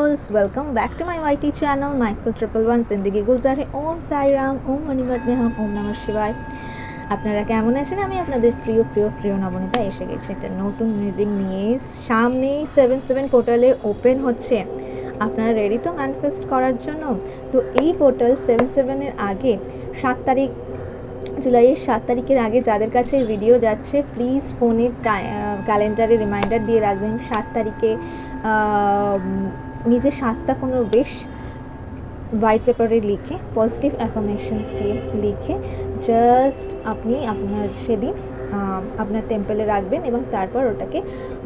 souls, welcome back to my YT channel Michael 111 जिंदगी गुलजार ओम साई राम ओम मणिमठ में हम ओम नमः शिवाय। আপনারা কেমন আছেন? আমি আপনাদের প্রিয় প্রিয় প্রিয় নবনীতা এসে গেছি একটা নতুন রিডিং নিয়ে। সামনেই 7/7 পোর্টালে ওপেন হচ্ছে, আপনারা রেডি তো ম্যানিফেস্ট করার জন্য? তো এই পোর্টাল 7/7 এর আগে 7 তারিখ জুলাইয়ের 7 তারিখের আগে যাদের কাছে ভিডিও যাচ্ছে প্লিজ ফোনের ক্যালেন্ডারে রিমাইন্ডার দিয়ে রাখবেন 7 তারিখে নিজে 7টা 15 বেশ হোয়াইট পেপারে লিখে পজিটিভ অ্যাফার্মেশনস দিয়ে লিখে জাস্ট আপনি আপনার সেদিন আপনার টেম্পলে রাখবেন এবং তারপর ওটাকে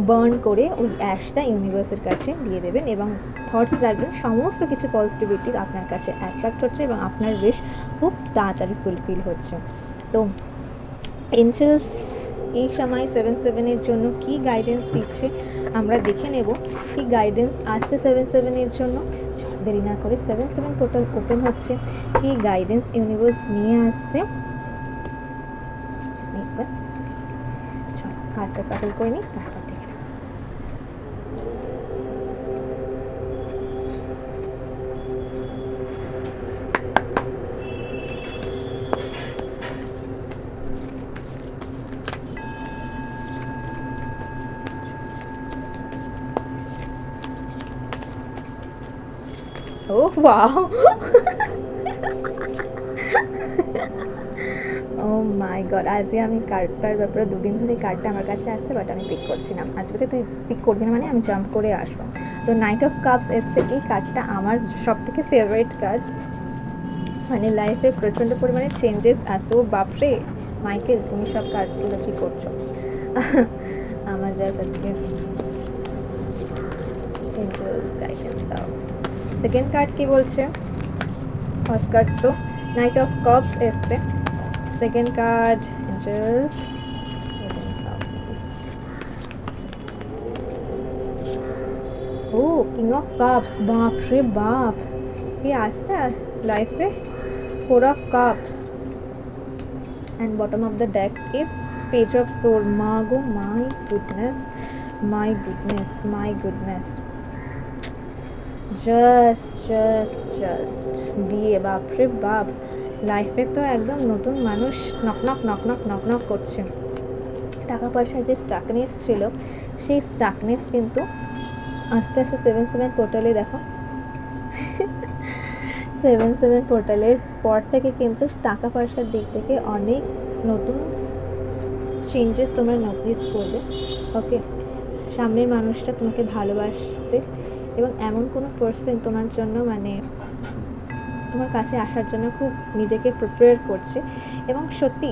বার্ন করে ওই অ্যাশটা ইউনিভার্সের কাছে দিয়ে দেবেন এবং থটস রাখবেন সমস্ত কিছু পজিটিভিটি আপনার কাছে অ্যাট্রাক্ট হচ্ছে এবং আপনার উইশ খুব তাড়াতাড়ি ফুলফিল হচ্ছে। তো এঞ্জেলস এই সময় 7/7 এর জন্য কি গাইডেন্স দিচ্ছে আমরা দেখে নেব। কি গাইডেন্স আসছে 7/7 এর জন্য, দেরি না করে 7/7 পোর্টাল ওপেন হচ্ছে, কি গাইডেন্স ইউনিভার্স নিয়ে আসছে একবার চলো কার্ডটা সাফল করে নিই, তারপর দেখে নেব। Oh wow! Oh my god! আজকে আমি কার্ডটার ব্যাপারে দুদিন ধরে কার্ডটা আমার কাছে আসছে, বাট আমি পিক করছি না। আজকে তুই পিক করবি না মানে আমি জাম্প করে আসবো। তো নাইট অফ কাপস এসছে, এই কার্ডটা আমার সব থেকে ফেভারিট কার্ড। মানে লাইফে প্রচণ্ড পরিমাণে চেঞ্জেস আসে। ও বাপরে মাইকেল, তুমি সব কার্ডগুলো কী করছো? আমার জাস্ট আজকে গাইডেন্স দাও। সেকেন্ড কার্ড কি বলছে? ফার্স্ট কার্ড তো নাইট অফ কাপস এসছে, সেকেন্ড কার্ড এঞ্জেলস। ও কিং অফ কাপস, বাপ রে বাপ কি আসছে লাইফে? Four of cups and bottom of the deck is page of sword. মাগো my goodness, my goodness, my goodness. Just বিয়ে, বাপরে বাপ, লাইফে তো একদম নতুন মানুষ নক করছে। টাকা পয়সার যে স্টাকনেস ছিল সেই স্টাকনেস কিন্তু আস্তে আস্তে 7/7 পোর্টালে দেখো 7/7 পোর্টালের পর থেকে কিন্তু টাকা পয়সার দিক থেকে অনেক নতুন চেঞ্জেস তোমরা নোটিস করবে। ওকে, সামনের মানুষটা তোমাকে ভালোবাসছে এবং এমন কোনো পার্সন তোমার জন্য মানে তোমার কাছে আসার জন্য খুব নিজেকে প্রিপেয়ার করছে এবং সত্যি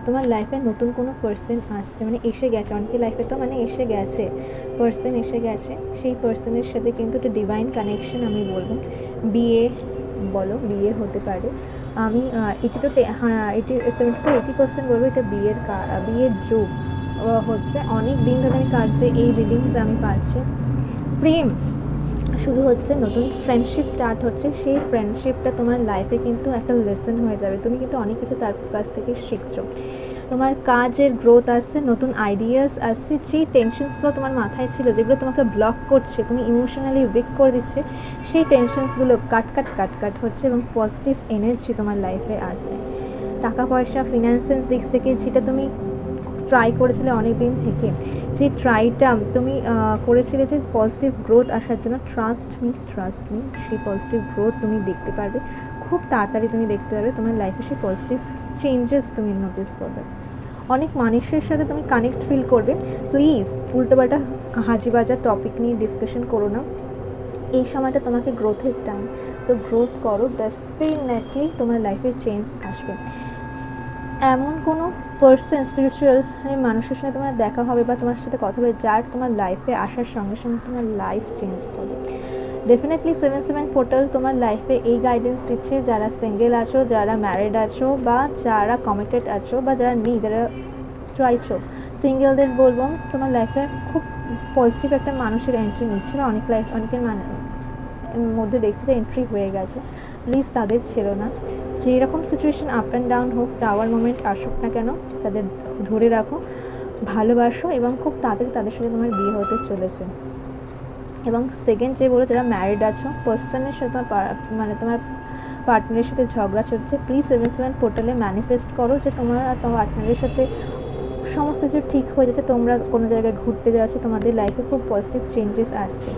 তোমার লাইফে নতুন কোনো পার্সন আসছে, মানে এসে গেছে। অনেকের লাইফে তো মানে এসে গেছে, পার্সন এসে গেছে। সেই পার্সনের সাথে কিন্তু একটা ডিভাইন কানেকশন আমি বলবো। বিয়ে বলো, বিয়ে হতে পারে। আমি 70% বলবো এটা বিয়ের যুগ হচ্ছে। অনেক দিন ধরে আমি কাটছে এই রিডিংস আমি পাচ্ছি। প্রেম শুরু হচ্ছে, নতুন ফ্রেন্ডশিপ স্টার্ট হচ্ছে। সেই ফ্রেন্ডশিপটা তোমার লাইফে কিন্তু একটা লেসন হয়ে যাবে। তুমি কিন্তু অনেক কিছু তার কাছ থেকে শিখছো। তোমার কাজের গ্রোথ আসছে, নতুন আইডিয়াস আসছে। যেই টেনশনসগুলো তোমার মাথায় ছিল, যেগুলো তোমাকে ব্লক করছে, তুমি ইমোশনালি উইক করে দিচ্ছে, সেই টেনশনসগুলো কাট হচ্ছে এবং পজিটিভ এনার্জি তোমার লাইফে আসছে। টাকা পয়সা ফিনান্সের দিক থেকে যেটা তুমি ট্রাই করেছিলে অনেক দিন থেকে, যে ট্রাইটা তুমি করেছিলে যে পজিটিভ গ্রোথ আসার জন্য, ট্রাস্ট মি সেই পজিটিভ গ্রোথ তুমি দেখতে পারবে খুব তাড়াতাড়ি। তুমি দেখতে পারবে তোমার লাইফে সেই পজিটিভ চেঞ্জেস তুমি নোটিস করবে। অনেক মানুষের সাথে তুমি কানেক্ট ফিল করবে। প্লিজ উল্টোপাল্টা হাজিবাজার টপিক নিয়ে ডিসকাশন করো না। এই সময়টা তোমাকে গ্রোথের টাইম, তো গ্রোথ করো, ডেফিনেটলি তোমার লাইফে চেঞ্জ আসবে। এমন কোনো পার্সন স্পিরিচুয়াল মানুষের সাথে তোমার দেখা হবে বা তোমার সাথে কথা হবে যার তোমার লাইফে আসার সঙ্গে সঙ্গে তোমার লাইফ চেঞ্জ করবে। ডেফিনেটলি 7/7 পোর্টাল তোমার লাইফে এই গাইডেন্স দিচ্ছে। যারা সিঙ্গেল আছো, যারা ম্যারিড আছো, বা যারা কমিটেড আছো, বা যারা নেই, যারা চাইছো, সিঙ্গেলদের বলবো তোমার লাইফে খুব পজিটিভ একটা মানুষের এন্ট্রি নিচ্ছে বা অনেকের মধ্যে দেখছি যে এন্ট্রি হয়ে গেছে। প্লিজ তাদের ছেড়ো না। যেরকম সিচুয়েশন আপ অ্যান্ড ডাউন হোক, টাওয়ার মোমেন্ট আসুক না কেন, তাদের ধরে রাখো, ভালোবাসো এবং খুব তাড়াতাড়ি তাদের সাথে তোমার বিয়ে হতে চলেছে। এবং সেকেন্ড যে বলো, যারা ম্যারিড আছো, পার্সনের সাথে মানে তোমার পার্টনারের সাথে ঝগড়া চলছে, প্লিজ 7/7 পোর্টালে ম্যানিফেস্ট করো যে তোমার আর তোমার পার্টনারের সাথে সমস্ত কিছু ঠিক হয়ে যাচ্ছে, তোমরা কোনো জায়গায় ঘুরতে যাচ্ছ, তোমাদের লাইফে খুব পজিটিভ চেঞ্জেস আসছে।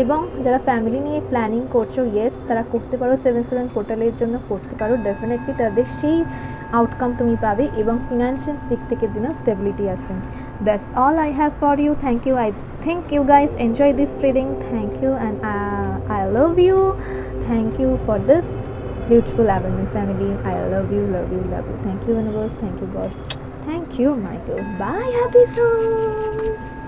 এবং যারা ফ্যামিলি নিয়ে প্ল্যানিং করছো, ইয়েস তারা করতে পারো, 7/7 পোর্টালের জন্য করতে পারো, ডেফিনেটলি তাদের সেই আউটকাম তুমি পাবে এবং ফিনান্সিয়াল দিক থেকে দিন স্টেবিলিটি আসে। That's all I have for you. Thank you. I think you guys enjoy this reading. Thank you, and I love you. Thank you for this beautiful abundant family. I love you, love you, love you. Thank you universe, thank you God, thank you Michael. Bye happy souls.